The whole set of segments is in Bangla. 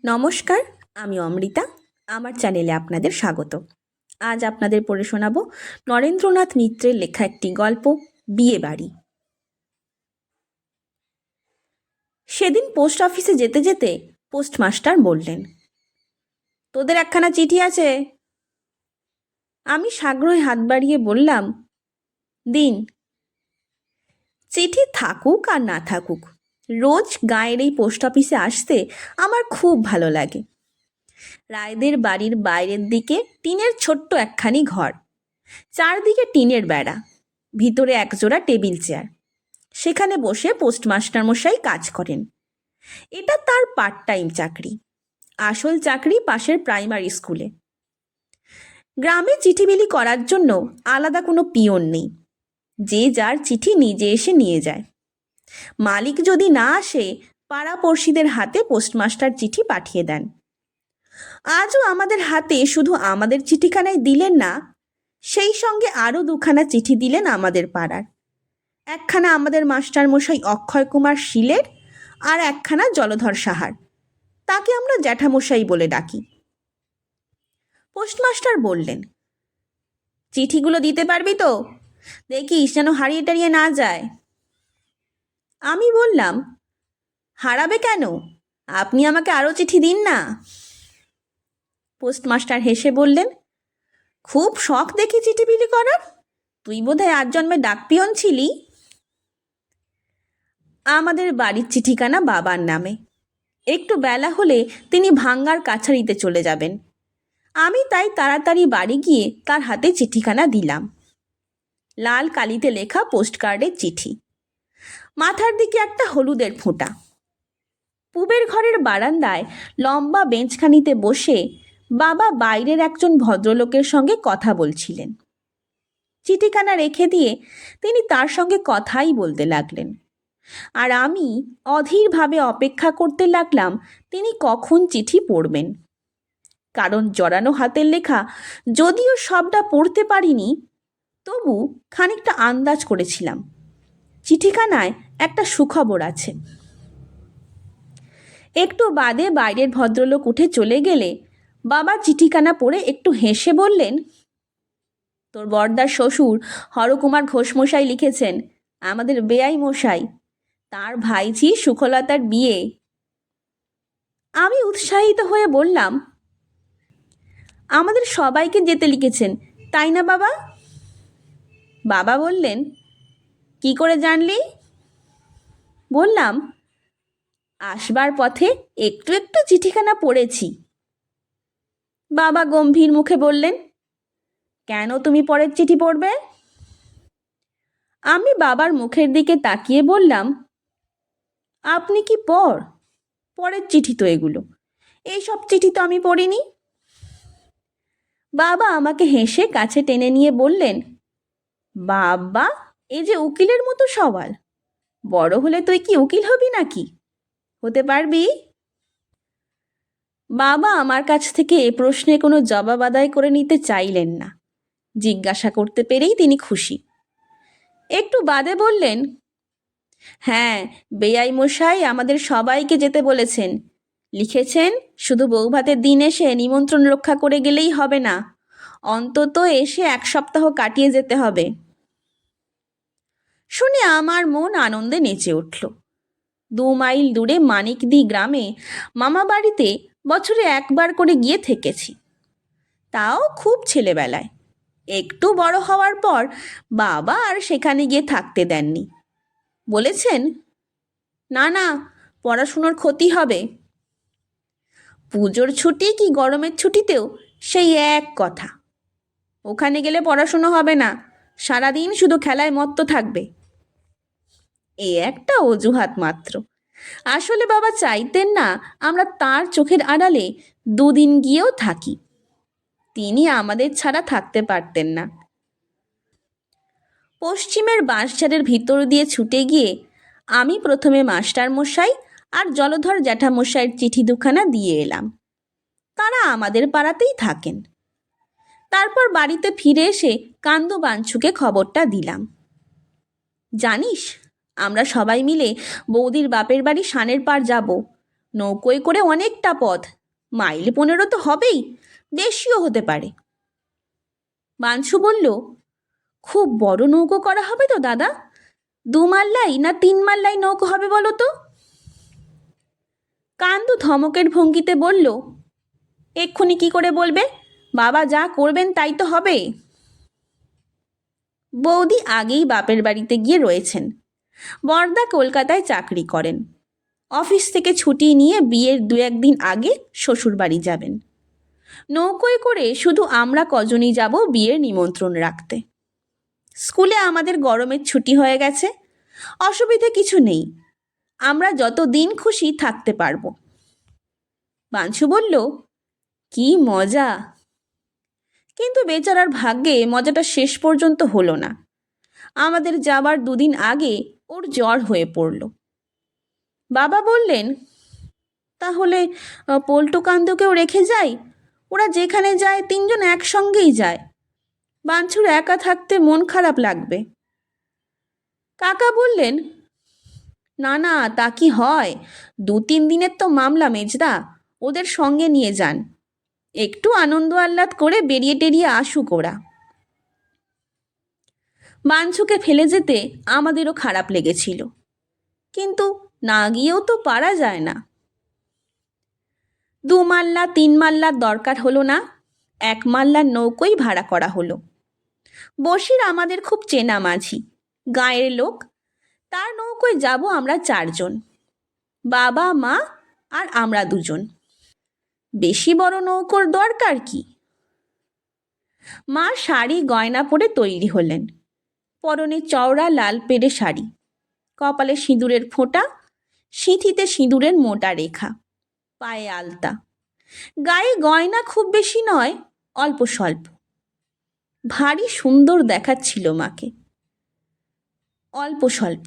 নমস্কার, আমি অমৃতা। আমার চ্যানেলে আপনাদের স্বাগত। আজ আপনাদের পড়ে শোনাব নরেন্দ্রনাথ মিত্রের লেখা একটি গল্প, বিয়েবাড়ি। সেদিন পোস্ট অফিসে যেতে যেতে পোস্টমাস্টার বললেন, তোদের একখানা চিঠি আছে। আমি সাগ্রহে হাত বাড়িয়ে বললাম, দিন। চিঠি থাকুক আর না থাকুক, রোজ গাঁয়ের এই পোস্ট অফিসে আসতে আমার খুব ভালো লাগে। রায়দের বাড়ির বাইরের দিকে টিনের ছোট্ট একখানি ঘর, চারদিকে টিনের বেড়া, ভিতরে একজোড়া টেবিল চেয়ার। সেখানে বসে পোস্টমাস্টার মশাই কাজ করেন। এটা তার পার্ট টাইম চাকরি। আসল চাকরি পাশের প্রাইমারি স্কুলে। গ্রামে চিঠি বিলি করার জন্য আলাদা কোনো পিয়ন নেই। যে যার চিঠি নিজে এসে নিয়ে যায়। মালিক যদি না আসে, পাড়াপড়শিদের হাতে পোস্টমাস্টার চিঠি পাঠিয়ে দেন। আজও আমাদের হাতে শুধু আমাদের চিঠিখানাই দিলেন না, সেই সঙ্গে আরও দুখানা চিঠি দিলেন আমাদের পাড়ার। একখানা আমাদের মাস্টারমশাই অক্ষয় কুমার শীলের, আর একখানা জলধর সাহার। তাকে আমরা জ্যাঠামশাই বলে ডাকি। পোস্টমাস্টার বললেন, চিঠিগুলো দিতে পারবি তো? দেখিস যেন হারিয়ে টারিয়ে না যায়। আমি বললাম, হারাবে কেন? আপনি আমাকে আরও চিঠি দিন না। পোস্টমাস্টার হেসে বললেন, খুব শখ দেখি চিঠি বিলি করার। তুই বোধহয় আজ জন্মে ডাকপিয়ন ছিলি। আমাদের বাড়ির চিঠিখানা বাবার নামে। একটু বেলা হলে তিনি ভাঙ্গার কাছারিতে চলে যাবেন। আমি তাই তাড়াতাড়ি বাড়ি গিয়ে তার হাতে চিঠিখানা দিলাম। লাল কালিতে লেখা পোস্টকার্ডের চিঠি, মাথার দিকে একটা হলুদের ফোঁটা। পূবের ঘরের বারান্দায় লম্বা বেঞ্চখানিতে বসে বাবা বাইরের একজন ভদ্রলোকের সঙ্গে কথা বলছিলেন। চিঠিখানা রেখে দিয়ে তিনি তার সঙ্গে কথাই বলতে লাগলেন, আর আমি অধীরভাবে অপেক্ষা করতে লাগলাম তিনি কখন চিঠি পড়বেন। কারণ জড়ানো হাতের লেখা যদিও সবটা পড়তে পারিনি, তবু খানিকটা আন্দাজ করেছিলাম চিঠিখানায় একটা সুখবর আছে। একটু বাদে বাইরের ভদ্রলোক উঠে চলে গেলে বাবা চিঠিখানা পড়ে একটু হেসে বললেন, তোর বড়দার শ্বশুর হরকুমার ঘোষমশাই লিখেছেন, আমাদের বেয়াই মশাই, তার ভাইঝি সুখলতার বিয়ে। আমি উৎসাহিত হয়ে বললাম, আমাদের সবাইকে যেতে লিখেছেন, তাই না বাবা? বাবা বললেন, কি করে জানলি? বললাম, আসবার পথে একটু একটু চিঠিখানা পড়েছি। বাবা গম্ভীর মুখে বললেন, কেন তুমি পরের চিঠি পড়বে? আমি বাবার মুখের দিকে তাকিয়ে বললাম, আপনি কি পরের চিঠি তো এগুলো, এইসব চিঠি তো আমি পড়িনি। বাবা আমাকে হেসে কাছে টেনে নিয়ে বললেন, বাবা, এই যে উকিলের মতো সওয়াল, বড় হলে তুই কি উকিল হবি নাকি? হতে পারবি? বাবা আমার কাছ থেকে এ প্রশ্নে কোনো জবাব আদায় করে নিতে চাইলেন না। জিজ্ঞাসা করতে পেরেই তিনি খুশি। একটু বাদে বললেন, হ্যাঁ, বেয়াই মশাই আমাদের সবাইকে যেতে বলেছেন। লিখেছেন, শুধু বৌভাতের দিন এসে নিমন্ত্রণ রক্ষা করে গেলেই হবে না, অন্তত এসে 1 সপ্তাহ কাটিয়ে যেতে হবে। শুনে আমার মন আনন্দে নেচে উঠল। 2 মাইল দূরে মানিকদি গ্রামে মামা বাড়িতে বছরে একবার করে গিয়ে থেকেছি, তাও খুব ছেলেবেলায়। একটু বড় হওয়ার পর বাবা আর সেখানে গিয়ে থাকতে দেননি। বলেছেন, না না, পড়াশুনোর ক্ষতি হবে। পুজোর ছুটি কি গরমের ছুটিতেও সেই এক কথা, ওখানে গেলে পড়াশুনো হবে না, সারাদিন শুধু খেলায় মত্ত থাকবে। এ একটা অজুহাত মাত্র। আসলে বাবা চাইতেন না আমরা তার চোখের আড়ালে 2 দিন গিয়েও থাকি। তিনি আমাদের ছাড়া থাকতে পারতেন না। পশ্চিমের বাঁশঝাড়ের ভিতর দিয়ে ছুটে গিয়ে আমি প্রথমে মাস্টারমশাই আর জলধর জ্যাঠামশাইয়ের চিঠি দুখানা দিয়ে এলাম। তারা আমাদের পাড়াতেই থাকেন। তারপর বাড়িতে ফিরে এসে কান্দু বাঞ্ছুকে খবরটা দিলাম। জানিস, আমরা সবাই মিলে বৌদির বাপের বাড়ি সানের পাড় যাব। নৌকোয় করে অনেকটা পথ, মাইল 15 তো হবেই, বেশিও হতে পারে। বাঞ্ছু বলল, খুব বড় নৌকো করা হবে তো দাদা? 2 মাল্লাই না 3 মাল্লাই নৌকো হবে বলো তো? কান্দু ধমকের ভঙ্গিতে বলল, এক্ষুনি কি করে বলবে? বাবা যা করবেন তাই তো হবে। বৌদি আগেই বাপের বাড়িতে গিয়ে রয়েছেন। বড়দা কলকাতায় চাকরি করেন। অফিস থেকে ছুটি নিয়ে বিয়ের 2-1 দিন আগে শ্বশুর বাড়ি যাবেন। নৌকোয় করে শুধু আমরা কজনই যাব বিয়ের নিমন্ত্রণ রাখতে। স্কুলে আমাদের গরমের ছুটি হয়ে গেছে, অসুবিধে কিছু নেই, আমরা যত দিন খুশি থাকতে পারবো। বাঞ্ছু বলল, কি মজা! কিন্তু বেচারার ভাগ্যে মজাটা শেষ পর্যন্ত হলো না। আমাদের যাবার 2 দিন আগে ওর জ্বর হয়ে পড়ল। বাবা বললেন, তাহলে পল্টু কান্দুকেও রেখে যাই, ওরা যেখানে যায় 3 জন একসঙ্গেই যায়, বাঞ্ছুর একা থাকতে মন খারাপ লাগবে। কাকা বললেন, না না, তা কি হয়, 2-3 দিনের তো মামলা মেজদা, ওদের সঙ্গে নিয়ে যান, একটু আনন্দ আহ্লাদ করে বেরিয়ে টেরিয়ে আসুক ওরা। বাঞ্ছুকে ফেলে যেতে আমাদেরও খারাপ লেগেছিল, কিন্তু না গিয়েও তো পারা যায় না। 2 মাল্লা 3 মাল্লার দরকার হলো না, 1 মাল্লার নৌকোই ভাড়া করা হলো। বসির আমাদের খুব চেনা মাঝি, গাঁয়ের লোক, তার নৌকোয় যাব আমরা 4 জন, বাবা মা আর আমরা 2 জন। বেশি বড় নৌকোর দরকার কি? মা শাড়ি গয়না পরে তৈরি হলেন, পরনে চওড়া লাল পেড়ে শাড়ি, কপালে সিঁদুরের ফোঁটা, সিঁথিতে সিঁদুরের মোটা রেখা, পায়ে আলতা, গায়ে গয়না খুব বেশি নয়, অল্প স্বল্প। ভারী সুন্দর দেখাচ্ছিল মাকে। অল্প স্বল্প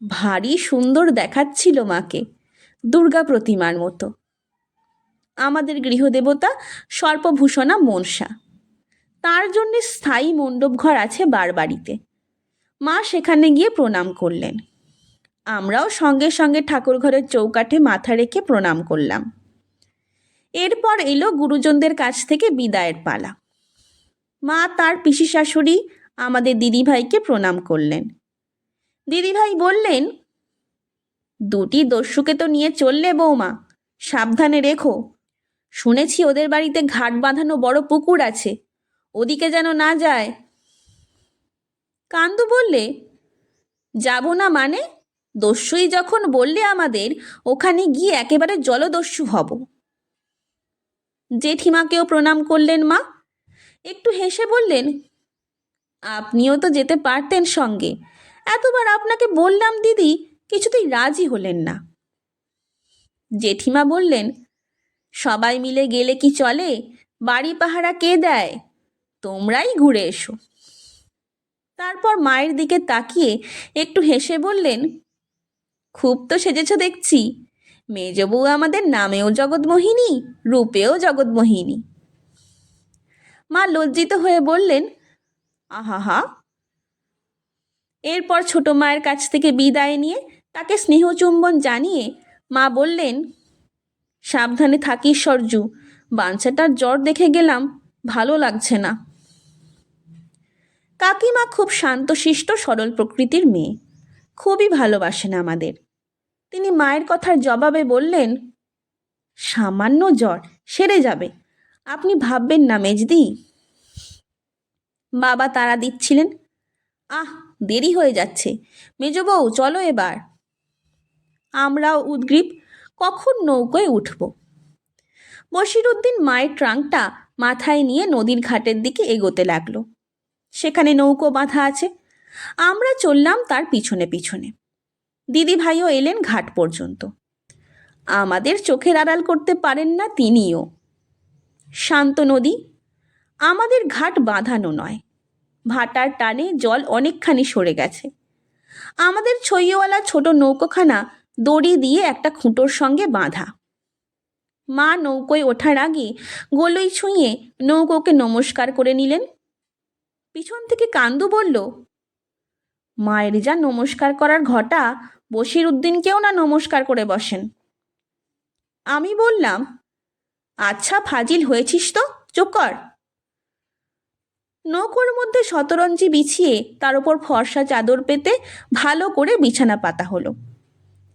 ভারী সুন্দর দেখাচ্ছিল মাকে, দুর্গা প্রতিমার মতো। আমাদের গৃহদেবতা সর্পভূষণা মনসা, তার জন্যে স্থায়ী মণ্ডপ ঘর আছে বারবাড়িতে। মা সেখানে গিয়ে প্রণাম করলেন। আমরাও সঙ্গে সঙ্গে ঠাকুর ঘরের চৌকাঠে মাথা রেখে প্রণাম করলাম। এরপর এলো গুরুজনদের কাছ থেকে বিদায়ের পালা। মা তার পিসি শাশুড়ি আমাদের দিদিভাইকে প্রণাম করলেন। দিদিভাই বললেন, 2টি দস্যুকে তো নিয়ে চললে বৌমা, সাবধানে রেখো, শুনেছি ওদের বাড়িতে ঘাট বাঁধানো বড় পুকুর আছে, ওদিকে যেন না যায়। কান্দু বললে, যাব না মানে? দস্যুই যখন বললে আমাদের, ওখানে গিয়ে একেবারে জলদস্যু হব। জেঠিমাকেও প্রণাম করলেন মা, একটু হেসে বললেন, আপনিও তো যেতে পারতেন সঙ্গে, এতবার আপনাকে বললাম দিদি, কিছুতেই রাজি হলেন না। জেঠিমা বললেন, সবাই মিলে গেলে কি চলে, বাড়ি পাহারা কে দেয়, তোমরাই ঘুরে এসো। তারপর মায়ের দিকে তাকিয়ে একটু হেসে বললেন, খুব তো সেজেছ দেখছি, মেজ বউ আমাদের নামেও জগৎমোহিনী, রূপেও জগৎমোহিনী। মা লজ্জিত হয়ে বললেন, আহা। এরপর ছোট মায়ের কাছ থেকে বিদায় নিয়ে তাকে স্নেহচুম্বন জানিয়ে মা বললেন, সাবধানে থাকিস সরজু, বাঞ্ছাটার জ্বর দেখে গেলাম, ভালো লাগছে না। কাকিমা খুব শান্তশিষ্ট সরল প্রকৃতির মেয়ে, খুবই ভালোবাসেন আমাদের। তিনি মায়ের কথার জবাবে বললেন, সামান্য জ্বর, সেরে যাবে, আপনি ভাববেন না মেজদি। বাবা তাড়া দিচ্ছিলেন, আহ দেরি হয়ে যাচ্ছে, মেজ বউ চলো এবার। আমরাও উদগ্রীব, কখন নৌকোয় উঠব। বশিরউদ্দিন মায়ের ট্রাঙ্কটা মাথায় নিয়ে নদীর ঘাটের দিকে এগোতে লাগলো। সেখানে নৌকো বাঁধা আছে, আমরা চললাম তার পিছনে পিছনে। দিদিভাইও এলেন ঘাট পর্যন্ত। আমাদের চোখের আড়াল করতে পারেন না তিনিও। শান্ত নদী, আমাদের ঘাট বাঁধানো নয়, ভাটার টানে জল অনেকখানি সরে গেছে। আমাদের ছইওয়ালা ছোট নৌকোখানা দড়ি দিয়ে একটা খুঁটোর সঙ্গে বাঁধা। মা নৌকোয় ওঠার আগে গলই ছুঁয়ে নৌকোকে নমস্কার করে নিলেন। পিছন থেকে কান্দু বলল, মায়ের যা নমস্কার করার ঘটা, বশিরউদ্দিনকেও না নমস্কার করে বসেন। আমি বললাম, আচ্ছা ফাজিল হয়েছিস তো, চুপ কর। নৌকোর মধ্যে শতরঞ্জি বিছিয়ে তার ওপর ফর্সা চাদর পেতে ভালো করে বিছানা পাতা হলো।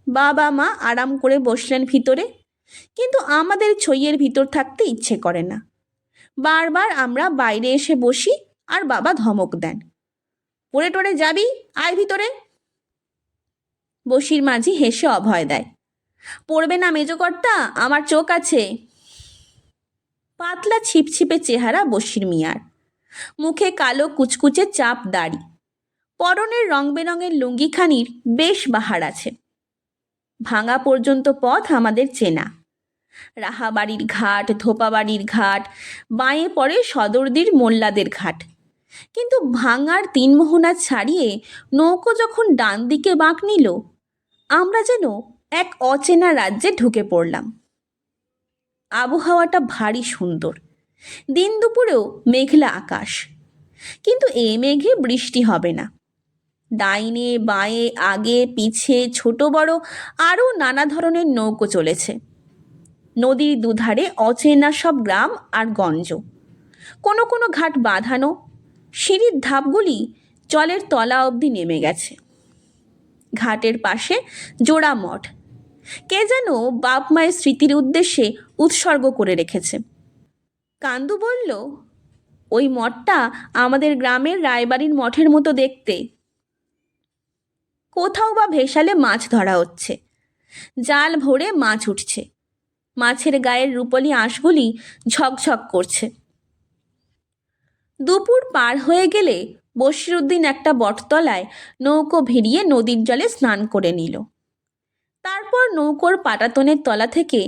বাবা মা আরাম করে বসলেন ভিতরে, কিন্তু আমাদের ছইয়ের ভিতর থাকতে ইচ্ছে করে না। বারবার আমরা বাইরে এসে বসি আর বাবা ধমক দেন, পড়ে টরে যাবি, আয় ভিতরে। বসির মাঝি হেসে অভয় দেয়, পড়বে না মেজকর্তা, আমার চোখ আছে। পাতলা ছিপছিপে চেহারা বসির মিয়ার, মুখে কালো কুচকুচে চাপ দাড়ি, পরনের রং বেরঙের লুঙ্গিখানির বেশ বাহার আছে। ভাঙা পর্যন্ত পথ আমাদের চেনা, রাহাবাড়ির ঘাট, ধোপাবাড়ির ঘাট, বাঁয়ে পড়ে সদরদির মোল্লাদের ঘাট। কিন্তু ভাঙার তিনমোহনা ছাড়িয়ে নৌকো যখন ডান দিকে বাঁক নিল, আমরা যেন এক অচেনা রাজ্যে ঢুকে পড়লাম। আবহাওয়াটা ভারী সুন্দর, দিন দুপুরেও মেঘলা আকাশ, কিন্তু এ মেঘে বৃষ্টি হবে না। ডাইনে বাঁয়ে আগে পিছে ছোট বড় আরও নানা ধরনের নৌকো চলেছে। নদীর দুধারে অচেনা সব গ্রাম আর গঞ্জ, কোনো কোনো ঘাট বাঁধানো, সিঁড়ির ধাপগুলি জলের তলা অবধি নেমে গেছে। ঘাটের পাশে জোড়া মঠ, কে যেন বাপ মায়ের স্মৃতির উদ্দেশ্যে উৎসর্গ করে রেখেছে। কান্দু বলল, ওই মঠটা আমাদের গ্রামের রায়বাড়ির মঠের মতো দেখতে। কোথাও বা ভেসালে মাছ ধরা হচ্ছে, জাল ভরে মাছ উঠছে, মাছের গায়ের রূপলি আঁশগুলি ঝকঝক করছে। দুপুর পার হয়ে গেলে বশিরউদ্দিন একটা বটতলায় নৌকো ভিড়িয়ে নদীর জলে স্নান করে নিল। তারপর নৌকোর পাটাতনের তলা থেকে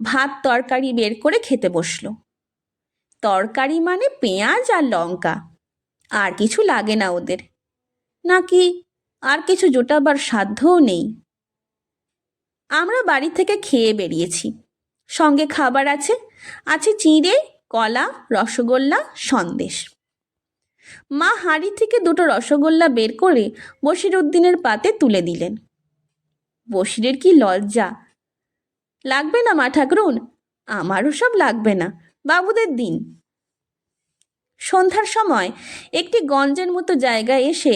ভাত তরকারি বের করে খেতে বসল। তরকারি মানে পেঁয়াজ আর লঙ্কা, আর কিছু লাগে না ওদের, নাকি আর কিছু জোটাবার সাধ্যও নেই। আমরা বাড়ি থেকে খেয়ে বেরিয়েছি, সঙ্গে খাবার আছে, আছে চিঁড়ে, কলা, রসগোল্লা, সন্দেশ। মা হাঁড়ি থেকে দুটো রসগোল্লা বের করে বশিরউদ্দিনের পাতে তুলে দিলেন। বশিরের কি লজ্জা! লাগবে না মা ঠাকরুন, আমারও সব লাগবে না, বাবুদের দিন। সন্ধ্যার সময় একটি গঞ্জের মতো জায়গায় এসে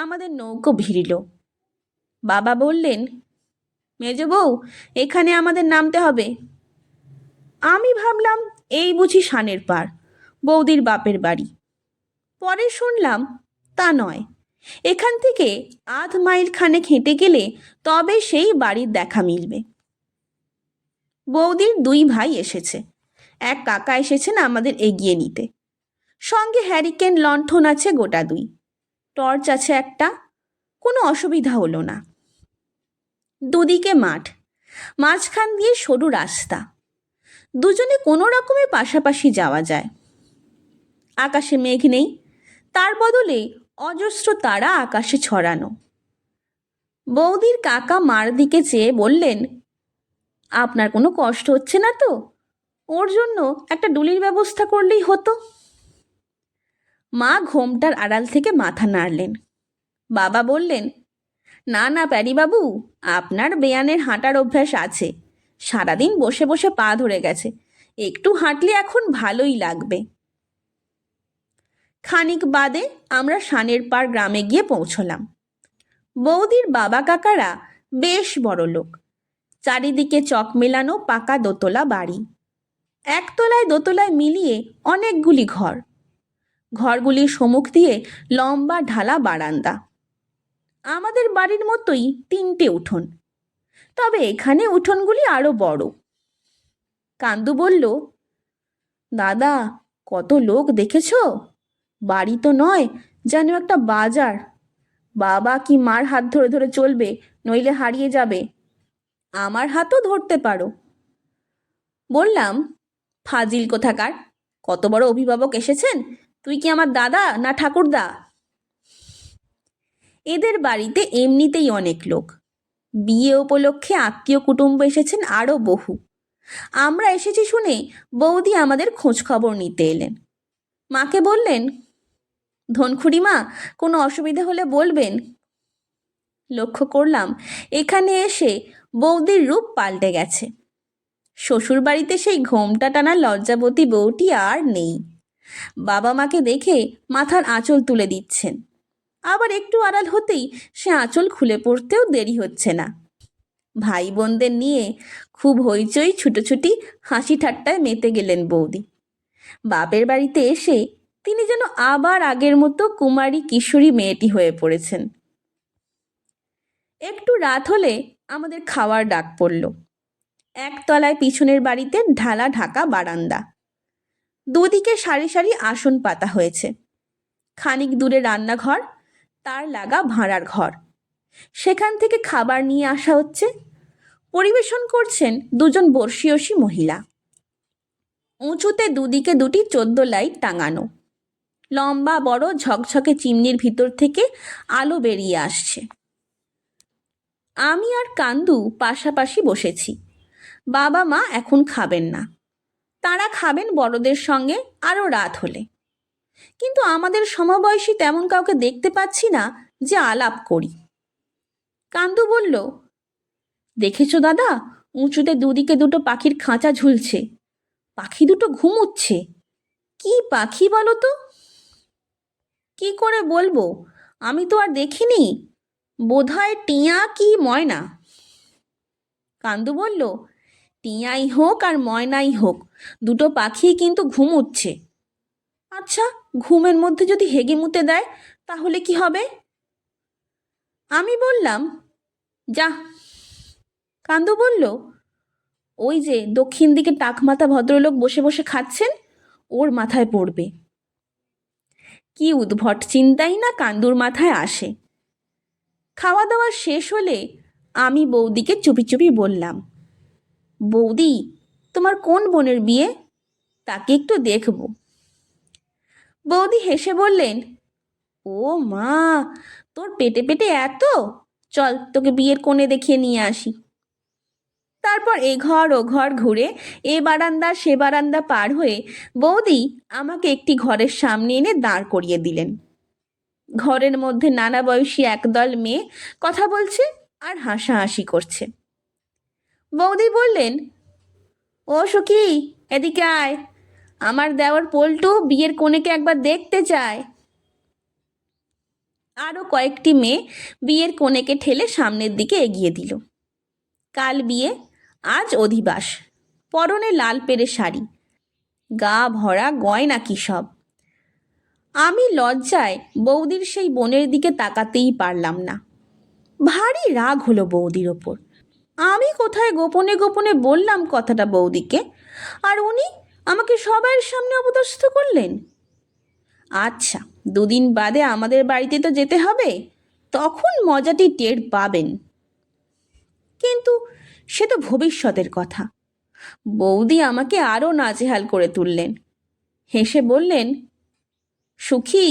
আমাদের নৌকো ভিড়ল। বাবা বললেন, মেজ বউ, এখানে আমাদের নামতে হবে। আমি ভাবলাম এই বুঝি শানের পার, বৌদির বাপের বাড়ি। পরে শুনলাম তা নয়, এখান থেকে আধ মাইল খানেক হেঁটে গেলে তবে সেই বাড়ির দেখা মিলবে। বৌদির দুই ভাই এসেছে, এক কাকা এসেছেন আমাদের এগিয়ে নিতে। সঙ্গে হ্যারিকেন লণ্ঠন আছে গোটা দুই, টর্চ আছে একটা, কোনো অসুবিধা হলো না। দুদিকে মাঠ, মাঝখান দিয়ে সরু রাস্তা, দুজনে কোনো রকমে পাশাপাশি যাওয়া যায়। আকাশে মেঘ নেই, তার বদলে অজস্র তারা আকাশে ছড়ানো। বৌদির কাকা মার দিকে চেয়ে বললেন, আপনার কোনো কষ্ট হচ্ছে না তো? ওর জন্য একটা ডুলির ব্যবস্থা করলেই হতো। মা ঘোমটার আড়াল থেকে মাথা নাড়লেন। বাবা বললেন, না না প্যারিবাবু, আপনার বেয়ানের হাঁটার অভ্যাস আছে, সারাদিন বসে বসে পা ধরে গেছে, একটু হাঁটলে এখন ভালোই লাগবে। খানিক বাদে আমরা শানের পাড় গ্রামে গিয়ে পৌঁছলাম। বৌদির বাবা কাকারা বেশ বড় লোক, চারিদিকে চক মেলানো পাকা দোতলা বাড়ি, একতলায় দোতলায় মিলিয়ে অনেকগুলি ঘর। ঘরগুলির সম্মুখ দিয়ে লম্বা ঢালা বারান্দা। আমাদের বাড়ির মতোই তিনটে উঠোন, তবে এখানে উঠোনগুলি আরো বড়। কান্দু বলল, দাদা, কত লোক দেখেছ? বাড়ি তো নয়, যেন একটা বাজার। বাবা কি মার হাত ধরে ধরে চলবে, নইলে হারিয়ে যাবে। আমার হাতও ধরতে পারো। বললাম, ফাজিল কোথাকার, কত বড় অভিভাবক এসেছেন, তুই কি আমার দাদা না ঠাকুরদা? এদের বাড়িতে এমনিতেই অনেক লোক, বিয়ে উপলক্ষে আত্মীয় কুটুম্ব এসেছেন আরও বহু। আমরা এসেছি শুনে বৌদি আমাদের খোঁজ খবর নিতে এলেন। মাকে বললেন, ধনখুড়িমা, কোনো অসুবিধা হলে বলবেন। লক্ষ্য করলাম এখানে এসে বৌদির রূপ পাল্টে গেছে। শ্বশুরবাড়িতে সেই ঘোমটা টানা লজ্জাবতী বউটি আর নেই। বাবা মাকে দেখে মাথার আঁচল তুলে দিচ্ছেন, আবার একটু আড়াল হতেই সে আঁচল খুলে পড়তেও দেরি হচ্ছে না। ভাই বোনদের নিয়ে খুব হইচই ছুটোছুটি হাসি ঠাট্টায় মেতে গেলেন বৌদি। বাপের বাড়িতে এসে তিনি যেন আবার আগের মতো কুমারী কিশোরী মেয়েটি হয়ে পড়েছেন। একটু রাত হলে আমাদের খাওয়ার ডাক পড়ল। একতলায় পিছনের বাড়িতে ঢালা ঢাকা বারান্দা, দুদিকে সারি সারি আসন পাতা হয়েছে। খানিক দূরে রান্নাঘর, তার লাগা ভাঁড়ার ঘর, সেখান থেকে খাবার নিয়ে আসা হচ্ছে। পরিবেশন করছেন দুজন বর্ষীয়সী মহিলা। উঁচুতে দুদিকে দুটি 14 লাইট টাঙানো। লম্বা বড় ঝকঝকে চিমনির ভিতর থেকে আলো বেরিয়ে আসছে। আমি আর কান্দু পাশাপাশি বসেছি। বাবা মা এখন খাবেন না, তারা খাবেন বড়দের সঙ্গে আরও রাত হলে। কিন্তু আমাদের সমবয়সী তেমন কাউকে দেখতে পাচ্ছি না যে আলাপ করি। কান্দু বলল, দেখেছো দাদা, উঁচুতে দুদিকে দুটো পাখির খাঁচা ঝুলছে। পাখি দুটো ঘুমুচ্ছে। কি পাখি বলো তো? কি করে বলবো, আমি তো আর দেখিনি। বোধহয় টিয়া কি ময়না। কান্দু বলল, টিয়াই হোক আর ময়নাই হোক, দুটো পাখি কিন্তু ঘুমুচ্ছে। আচ্ছা, ঘুমের মধ্যে যদি হেগে মুতে দেয় তাহলে কি হবে? আমি বললাম, যা। কান্দু বলল, ওই যে দক্ষিণ দিকে টাকমাথা ভদ্রলোক বসে বসে খাচ্ছেন, ওর মাথায় পড়বে। কি উদ্ভট চিন্তাই না কান্দুর মাথায় আসে। খাওয়া দাওয়া শেষ হলে আমি বৌদিকে চুপি চুপি বললাম, বৌদি, তোমার কোন বোনের বিয়ে? তাকে একটু দেখব। বৌদি হেসে বললেন, ও মা, তোর পেটে পেটে এত, চল তোকে বিয়ের কোণে দেখিয়ে নিয়ে আসি। তারপর এ ঘর ও ঘর ঘুরে এ বারান্দা সে বারান্দা পার হয়ে বৌদি আমাকে একটি ঘরের সামনে এনে দাঁড় করিয়ে দিলেন। ঘরের মধ্যে নানা বয়সী একদল মেয়ে কথা বলছে আর হাসাহাসি করছে। বৌদি বললেন, ও সখী, এদিকে আয়, আমার দেওয়ার পল্টু বিয়ের কনেকে একবার দেখতে চায়। আরও কয়েকটি মেয়ে বিয়ের কনেকে ঠেলে সামনের দিকে এগিয়ে দিল। কাল বিয়ে, আজ অধিবাস। পরনে লাল পেরে শাড়ি, গা ভরা গয়না কি সব। আমি লজ্জায় বৌদির সেই বোনের দিকে তাকাতেই পারলাম না। ভারী রাগ হলো বৌদির ওপর। আমি কোথায় গোপনে গোপনে বললাম কথাটা বৌদিকে, আর উনি আমাকে সবার সামনে অপদস্থ করলেন। আচ্ছা, দুদিন বাদে আমাদের বাড়িতে তো যেতে হবে, তখন মজাটি টের পাবেন। কিন্তু সে তো ভবিষ্যতের কথা। বৌদি আমাকে আরও নাজেহাল করে তুললেন। হেসে বললেন, সুখী,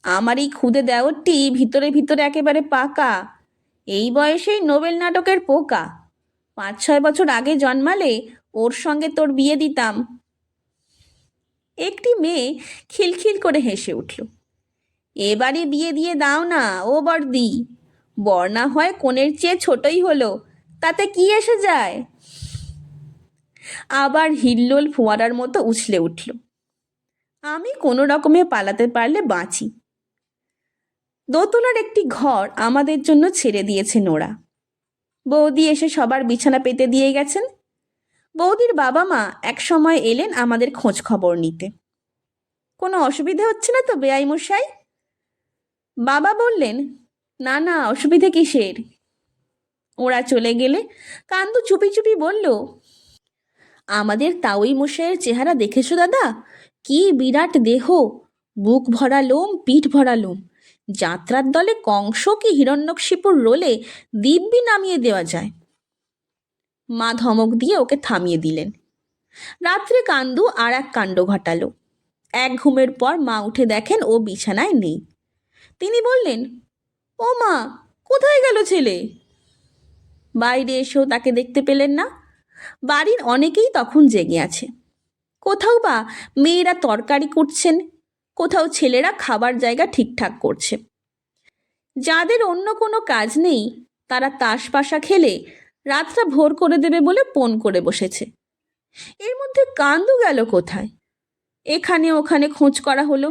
আমার এই ক্ষুদে দেওরটি ভিতরে ভিতরে একেবারে পাকা। এই বয়সেই নোবেল নাটকের পোকা। 5-6 বছর আগে জন্মালে ওর সঙ্গে তোর বিয়ে দিতাম। একটি মেয়ে খিলখিল করে হেসে উঠল। এবারে বিয়ে দিয়ে দাও না ও বর্দি, বর না হয় কনের চেয়ে ছোটই হলো, তাতে কি এসে যায়। আবার হিল্লোল ফোয়ারার মতো উছলে উঠল। আমি কোনো রকমে পালাতে পারলে বাঁচি। দোতলার একটি ঘর আমাদের জন্য ছেড়ে দিয়েছে নোরা। বৌদি এসে সবার বিছানা পেতে দিয়ে গেছেন। বৌদির বাবা মা এক সময় এলেন আমাদের খোঁজ খবর নিতে। কোনো অসুবিধে হচ্ছে না তো বেয়াই মশাই? বাবা বললেন, না না, অসুবিধে কিসের। ওরা চলে গেলে কান্দু চুপি চুপি বলল, আমাদের তাওই মশাইয়ের চেহারা দেখেছো দাদা? কি বিরাট দেহ, বুক ভরা লোম, পিঠ ভরা লোম। যাত্রার দলে কংস কি হিরণ্যকশিপুর রোলে দিব্যি নামিয়ে দেওয়া যায়। মা ধমক দিয়ে ওকে থামিয়ে দিলেন। রাত্রে কান্দু আর এক কাণ্ড ঘটালো। এক ঘুমের পর মা উঠে দেখেন ও বিছানায় নেই। তিনি বললেন, ও মা, কোথায় গেল ছেলে? বাইরে এসেও তাকে দেখতে পেলেন না। বাড়ির অনেকেই তখন জেগে আছে। কোথাও বা মেয়েরা তরকারি কুটছেন, কোথাও ছেলেরা খাবার জায়গা ঠিকঠাক করছে। যাদের অন্য কোনো কাজ নেই তারা তাস পাশা খেলে রাতটা ভোর করে দেবে বলে পণ করে বসেছে। এর মধ্যে কান্দু গেল কোথায়? এখানে ওখানে খোঁজ করা হলো,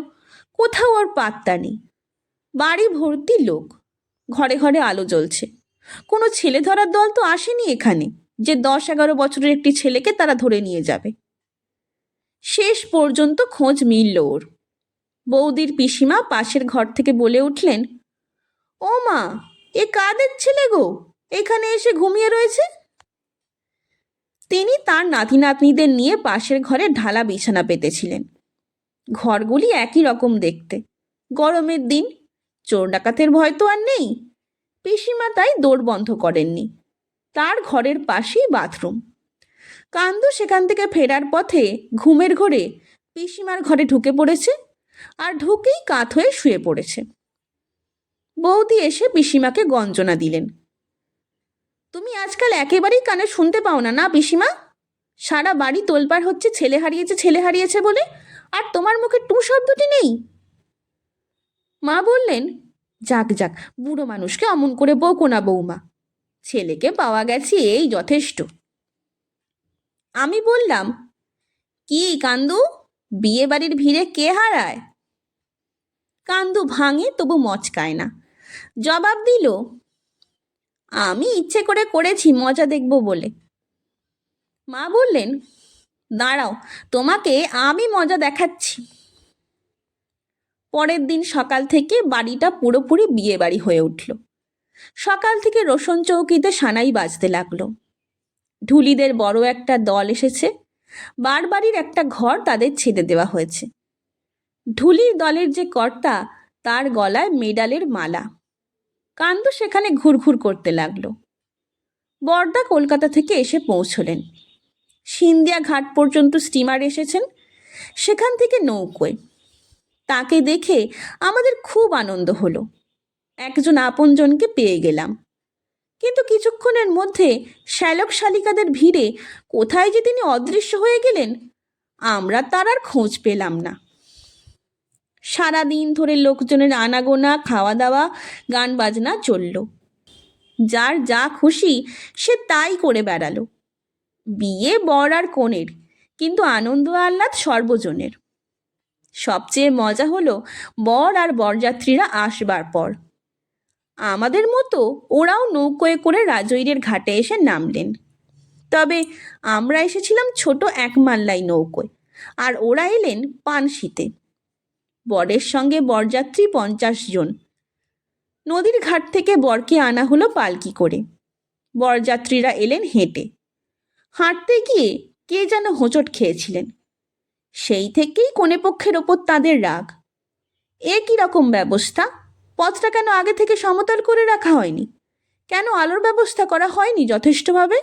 কোথাও ওর পাত্তা নেই। বাড়ি ভর্তি লোক, ঘরে ঘরে আলো জ্বলছে। কোনো ছেলে ধরার দল তো আসেনি এখানে যে 10-11 বছরের একটি ছেলেকে তারা ধরে নিয়ে যাবে। শেষ পর্যন্ত খোঁজ মিলল ওর। বৌদির পিসিমা পাশের ঘর থেকে বলে উঠলেন, ও মা, এ কাদের ছেলে গো, এখানে এসে ঘুমিয়ে রয়েছে? তিনি তার নাতি নাতনিদের নিয়ে পাশের ঘরে ঢালা বিছানা পেতেছিলেন। ঘরগুলি একই রকম দেখতে। গরমের দিন, চোর ডাকাতের ভয় তো আর নেই। পিসিমা তাই দৌড় বন্ধ করেননি। তার ঘরের পাশেই বাথরুম। কান্দু সেখান থেকে ফেরার পথে ঘুমের ঘোরে পিসিমার ঘরে ঢুকে পড়েছে, আর ঢুকেই কাত হয়ে শুয়ে পড়েছে। বৌদি এসে পিসিমাকে গঞ্জনা দিলেন, তুমি আজকাল একেবারেই কানে শুনতে পাও না, না পিসিমা? সারা বাড়ি তোলপাড় হচ্ছে ছেলে হারিয়েছে ছেলে হারিয়েছে বলে, আর তোমার মুখে টু শব্দটি নেই। মা বললেন, যাক যাক, বুড়ো মানুষকে অমন করে বকো না বৌমা, ছেলেকে পাওয়া গেছে এই যথেষ্ট। আমি বললাম, কি কান্দু, বিয়ে বাড়ির ভিড়ে কে হারায়? কান্দু ভাঙে তবু মচকায় না, জবাব দিল, আমি ইচ্ছে করে করেছি মজা দেখব বলে। মা বললেন, দাঁড়াও, তোমাকে আমি মজা দেখাচ্ছি। পরের দিন সকাল থেকে বাড়িটা পুরোপুরি বিয়ে বাড়ি হয়ে উঠল। সকাল থেকে রোশন চৌকিতে সানাই বাজতে লাগলো। ঢুলিদের বড় একটা দল এসেছে। বাড়ির একটা ঘর তাদের ছেড়ে দেওয়া হয়েছে। ঢুলির দলের যে কর্তা, তার গলায় মেডালের মালা। কান্দু সেখানে ঘুরঘুর করতে লাগলো। বরদা কলকাতা থেকে এসে পৌঁছলেন। সিন্ধিয়া ঘাট পর্যন্ত স্টিমার এসেছেন, সেখান থেকে নৌকোয়। তাকে দেখে আমাদের খুব আনন্দ হলো। একজন আপনজনকে পেয়ে গেলাম। কিন্তু কিছুক্ষণের মধ্যে শ্যালক শালিকাদের ভিড়ে কোথায় যে তিনি অদৃশ্য হয়ে গেলেন, আমরা তার আর খোঁজ পেলাম না। সারাদিন ধরে লোকজনের আনাগোনা, খাওয়া দাওয়া, গান বাজনা চলল। যার যা খুশি সে তাই করে বেড়ালো। বিয়ে বর আর কনের, কিন্তু আনন্দ আহ্লাদ সর্বজনের। সবচেয়ে মজা হলো বর আর বরযাত্রীরা আসবার পর। আমাদের মতো ওরাও নৌকোয় করে রাজৈরের ঘাটে এসে নামলেন। তবে আমরা এসেছিলাম ছোট এক মাল্লাই নৌকোয়, আর ওরা এলেন পানশিতে। বরের সঙ্গে বরযাত্রী 50 জন। নদীর ঘাট থেকে বরকে আনা হলো পালকি করে। বরযাত্রীরা এলেন হেঁটে। হাঁটতে গিয়ে কে যেন হোঁচট খেয়েছিলেন। সেই থেকেই কনেপক্ষের ওপর তাদের রাগ। এ কী রকম ব্যবস্থা? পথটা কেন আগে থেকে সমতল করে রাখা হয়নি? কেন আলোর ব্যবস্থা করা হয়নি যথেষ্টভাবে?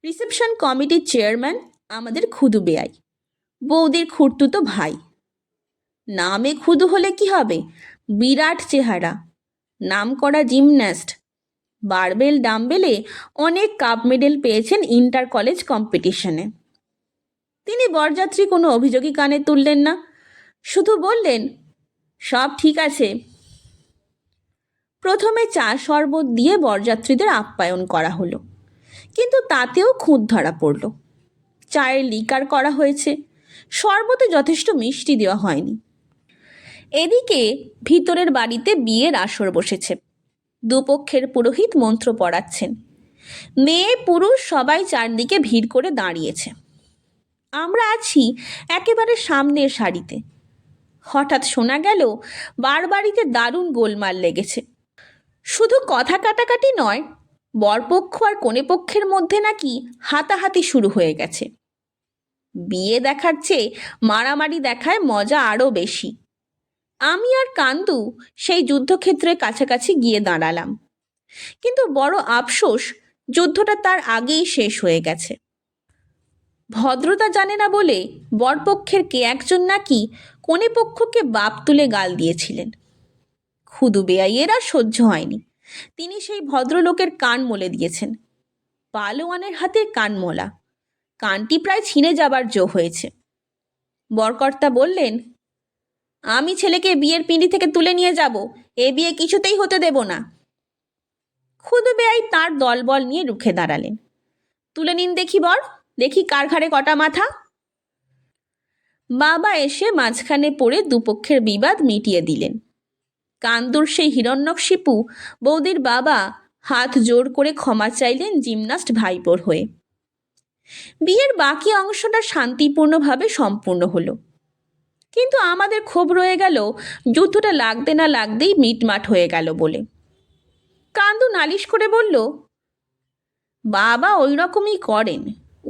রিসেপশন কমিটির চেয়ারম্যান আমাদের খুদু বেয়াই, বৌদির খুড়তুতো ভাই। নামে খুদু হলে কি হবে, বিরাট চেহারা, নামকরা জিমন্যাস্ট। বারবেল ডাম্বেলে অনেক কাপ মেডেল পেয়েছেন ইন্টার কলেজ কম্পিটিশনে। তিনি বরযাত্রী কোনো অভিযোগই কানে তুললেন না, শুধু বললেন, সব ঠিক আছে। প্রথমে চা শরবত দিয়ে বরযাত্রীদের আপ্যায়ন করা হলো, কিন্তু তাতেও খুঁত ধরা পড়ল। চায়ের লিকার করা হয়েছে, শরবতে যথেষ্ট মিষ্টি দেওয়া হয়নি। এদিকে ভিতরের বাড়িতে বিয়ের আসর বসেছে। দুপক্ষের পুরোহিত মন্ত্র পড়াচ্ছেন। মেয়ে পুরুষ সবাই চারদিকে ভিড় করে দাঁড়িয়েছে। আমরা আছি একেবারে সামনের সারিতে। হঠাৎ শোনা গেল বাড়িতে দারুণ গোলমাল লেগেছে। শুধু কথা কাটাকাটি নয়, বরপক্ষ আর কনেপক্ষের মধ্যে নাকি হাতাহাতি শুরু হয়ে গেছে। বিয়ে দেখার চেয়ে মারামারি দেখায় মজা আরও বেশি। আমি আর কান্দু সেই যুদ্ধক্ষেত্রের কাছাকাছি গিয়ে দাঁড়ালাম, কিন্তু বড় আফসোস, যুদ্ধটা তার আগেই শেষ হয়ে গেছে। ভদ্রতা জানে না বলে বরপক্ষের কে একজন নাকি কনেপক্ষকে বাপ তুলে গাল দিয়েছিলেন। খুদু বেয়াইয়ের আর সহ্য হয়নি। তিনি সেই ভদ্রলোকের কান মলে দিয়েছেন। পালোয়ানের হাতে কান মোলা, কানটি প্রায় ছিঁড়ে যাবার জো হয়েছে। বরকর্তা বললেন, আমি ছেলেকে বিয়ের পিঁড়ি থেকে তুলে নিয়ে যাব, এ বিয়ে কিছুতেই হতে দেব না। খুদু বেয়াই তাঁর দলবল নিয়ে রুখে দাঁড়ালেন। তুলে নিন দেখি বর, দেখি কার ঘাড়ে কটা মাথা। বাবা এসে মাঝখানে পড়ে দুপক্ষের বিবাদ মিটিয়ে দিলেন। কান্দুর সেই হিরণ্যকশিপু বৌদির বাবা হাত জোর করে ক্ষমা চাইলেন জিমনাস্ট ভাইপোর হয়ে। বিয়ের বাকি অংশটা শান্তিপূর্ণভাবে সম্পূর্ণ হলো, কিন্তু আমাদের ক্ষোভ রয়ে গেল যুদ্ধটা লাগতে না লাগতেই মিটমাট হয়ে গেল বলে। কান্দু নালিশ করে বলল, বাবা ওই রকমই করেন,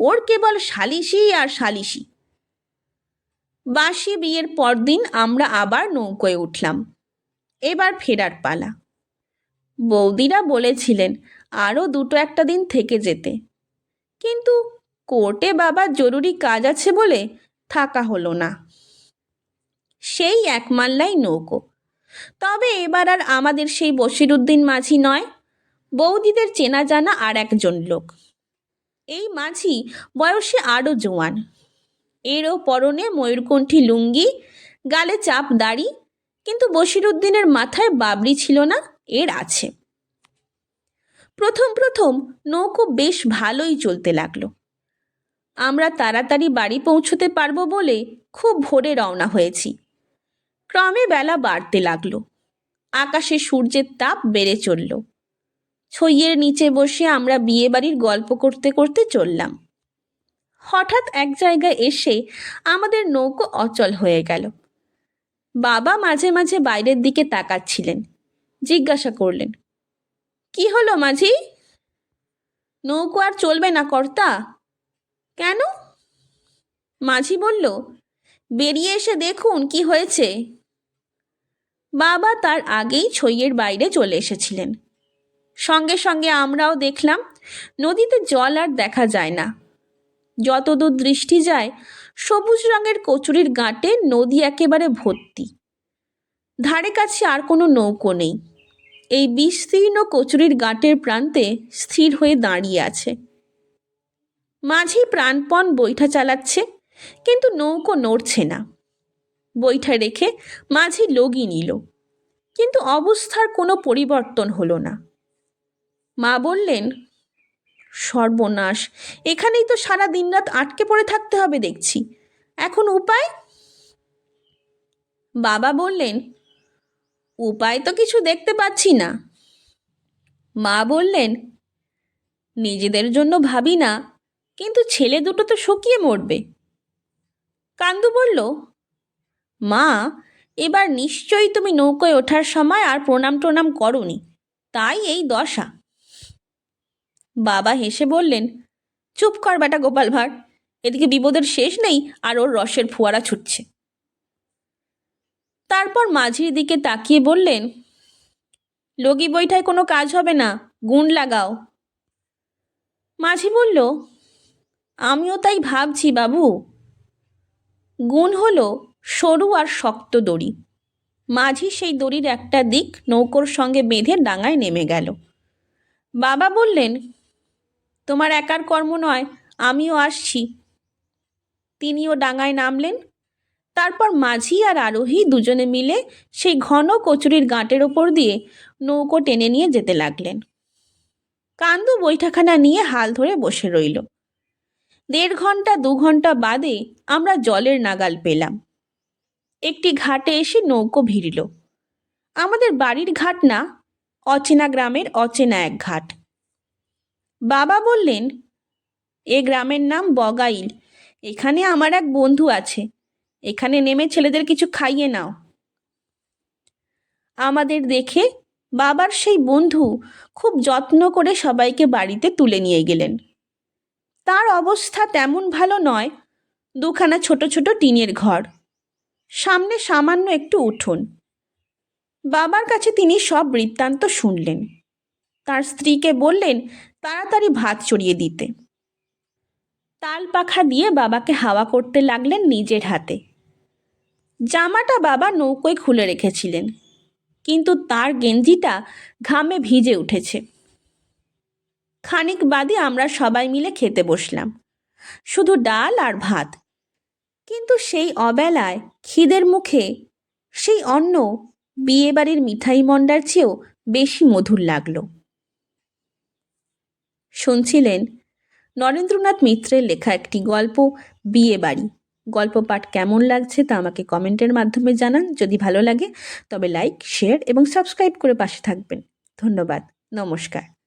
ওর কেবল সালিশি আর সালিশি। বাসি বিয়ের পরদিন আমরা আবার নৌকোয় উঠলাম। এবার ফেরার পালা। বৌদিরা বলেছিলেন আরও দুটো একটা দিন থেকে যেতে, কিন্তু কোর্টে বাবার জরুরি কাজ আছে বলে থাকা হলো না। সেই এক মাল্লাই নৌকো। তবে এবার আর আমাদের সেই বশিরউদ্দিন মাঝি নয়, বৌদিদের চেনা জানা আর একজন লোক। এই মাঝি বয়সে আরও জোয়ান, এরও পরনে ময়ূরকণ্ঠী লুঙ্গি, গালে চাপ দাড়ি, কিন্তু বশিরউদ্দিনের মাথায় বাবরি ছিল না, এর আছে। প্রথম প্রথম নৌকো বেশ ভালোই চলতে লাগলো। আমরা তাড়াতাড়ি বাড়ি পৌঁছতে পারবো বলে খুব ভোরে রওনা হয়েছি। ক্রমে বেলা বাড়তে লাগলো, আকাশে সূর্যের তাপ বেড়ে চলল। ছইয়ের নিচে বসে আমরা বিয়েবাড়ির গল্প করতে করতে চললাম। হঠাৎ এক জায়গায় এসে আমাদের নৌকো অচল হয়ে গেল। বাবা মাঝে মাঝে বাইরের দিকে তাকাচ্ছিলেন। জিজ্ঞাসা করলেন, কি হলো মাঝি? নৌকো আর চলবে না কর্তা। কেন? মাঝি বলল, বেরিয়ে এসে দেখুন কি হয়েছে। বাবা তার আগেই ছইয়ের বাইরে চলে এসেছিলেন। সঙ্গে সঙ্গে আমরাও দেখলাম নদীতে জল আর দেখা যায় না। যতদূর দৃষ্টি যায় সবুজ রঙের কচুরির গাঁটে নদী একেবারে ভর্তি। ধারে কাছে আর কোনো নৌকো নেই। এই বিস্তীর্ণ কচুরির গাঁটের প্রান্তে স্থির হয়ে দাঁড়িয়ে আছে। মাঝি প্রাণপণ বৈঠা চালাচ্ছে, কিন্তু নৌকো নড়ছে না। বৈঠা রেখে মাঝি লগি নিল, কিন্তু অবস্থার কোনো পরিবর্তন হলো না। মা বললেন, সর্বনাশ, এখানেই তো সারা দিনরাত আটকে পড়ে থাকতে হবে দেখছি, এখন উপায়? বাবা বললেন, উপায় তো কিছু দেখতে পাচ্ছি না। মা বললেন, নিজেদের জন্য ভাবি না, কিন্তু ছেলে দুটো তো শুকিয়ে মরবে। কান্দু বলল, মা, এবার নিশ্চয়ই তুমি নৌকোয় ওঠার সময় আর প্রণাম টোনাম করনি, তাই এই দশা। বাবা হেসে বললেন, চুপ কর বেটা গোপাল ভাঁড়, এদিকে বিপদের শেষ নেই আর ওর রসের ফোয়ারা ছুটছে। তারপর মাঝির দিকে তাকিয়ে বললেন, লগি বৈঠায় কোনো কাজ হবে না, গুণ লাগাও। মাঝি বলল, আমিও তাই ভাবছি বাবু। গুণ হলো সরু আর শক্ত দড়ি। মাঝি সেই দড়ির একটা দিক নৌকোর সঙ্গে বেঁধে ডাঙায় নেমে গেল। বাবা বললেন, তোমার একার কর্ম নয়, আমিও আসছি। তিনিও ডাঙায় নামলেন। তারপর মাঝি আর আরোহী দুজনে মিলে সেই ঘন কচুরির গাঁটের ওপর দিয়ে নৌকো টেনে নিয়ে যেতে লাগলেন। কান্দু বৈঠাখানা নিয়ে হাল ধরে বসে রইল। 1.5 ঘন্টা 2 ঘন্টা বাদে আমরা জলের নাগাল পেলাম। একটি ঘাটে এসে নৌকো ভিড়ল। আমাদের বাড়ির ঘাট না, অচেনা গ্রামের অচেনা এক ঘাট। বাবা বললেন, এ গ্রামের নাম বগাইল, এখানে আমার এক বন্ধু আছে, এখানে নেমে ছেলেদের কিছু খাইয়ে নাও। আমাদের দেখে বাবার সেই বন্ধু খুব যত্ন করে সবাইকে বাড়িতে তুলে নিয়ে গেলেন। তার অবস্থা তেমন ভালো নয়, 2খানা ছোট ছোট টিনের ঘর, সামনে সামান্য একটু উঠোন। বাবার কাছে তিনি সব বৃত্তান্ত শুনলেন। তার স্ত্রীকে বললেন তাড়াতাড়ি ভাত চড়িয়ে দিতে। তাল পাখা দিয়ে বাবাকে হাওয়া করতে লাগলেন নিজের হাতে। জামাটা বাবা নৌকোয় খুলে রেখেছিলেন, কিন্তু তার গেঞ্জিটা ঘামে ভিজে উঠেছে। খানিক বাদে আমরা সবাই মিলে খেতে বসলাম, শুধু ডাল আর ভাত। কিন্তু সেই অবেলায় খিদের মুখে সেই অন্ন বিয়েবাড়ির মিঠাই মন্ডার চেয়েও বেশি মধুর লাগলো। শুনছিলেন নরেন্দ্রনাথ মিত্রের লেখা একটি গল্প বিয়ে বাড়ি। গল্প পাঠ কেমন লাগছে তা আমাকে কমেন্টের মাধ্যমে জানান। যদি ভালো লাগে তবে লাইক, শেয়ার এবং সাবস্ক্রাইব করে পাশে থাকবেন। ধন্যবাদ। নমস্কার।